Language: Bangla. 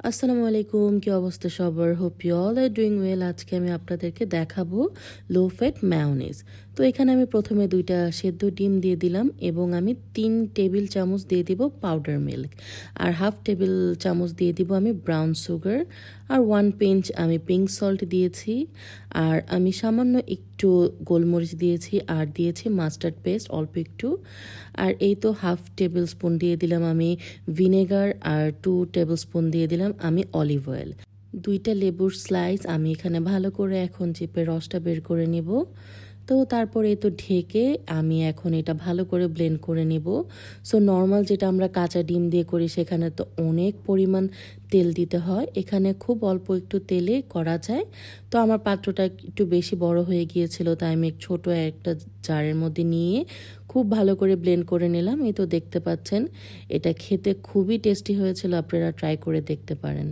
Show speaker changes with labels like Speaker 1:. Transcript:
Speaker 1: আসসালামু আলাইকুম, কি অবস্থা সবার? Hope you all are doing well. আজকে আমি আপনাদেরকে দেখাবো লো ফ্যাট মায়োনিজ। তো এখানে আমি প্রথমে 2টা সেদ্ধ ডিম দিয়ে দিলাম এবং আমি 3 টেবিল চামচ দিয়ে দিব পাউডার মিল্ক, আর হাফ টেবিল চামচ দিয়ে দিব আমি ব্রাউন সুগার, আর 1 পিঞ্চ আমি পিঙ্ক সল্ট দিয়েছি, আর আমি সামান্য একটু গোলমরিচ দিয়েছি, আর দিয়েছি মাস্টার্ড পেস্ট অল্প একটু। আর এই তো হাফ টেবিল স্পুন দিয়ে দিলাম আমি ভিনেগার, আর 2 টেবিল স্পুন দিয়ে দিলাম আমি অলিভ অয়েল। 2টা লেবুর স্লাইস আমি এখানে ভালো করে এখন চেপে রসটা বের করে নিব। তো তারপরে তো ঢেকে আমি এখন এটা ভালো করে ব্লেন্ড করে নিব। সো নর্মাল যেটা আমরা কাঁচা ডিম দিয়ে করি সেখানে তো অনেক পরিমাণ তেল দিতে হয়, এখানে খুব অল্প একটু তেলে করা যায়। তো আমার পাত্রটা একটু বেশি বড় হয়ে গিয়েছিল, তাই আমি ছোট একটা জারের মধ্যে নিয়ে খুব ভালো করে ব্লেন্ড করে নিলাম। এই তো দেখতে পাচ্ছেন, এটা খেতে খুবই টেস্টি হয়েছিল, আপনারা ট্রাই করে দেখতে পারেন।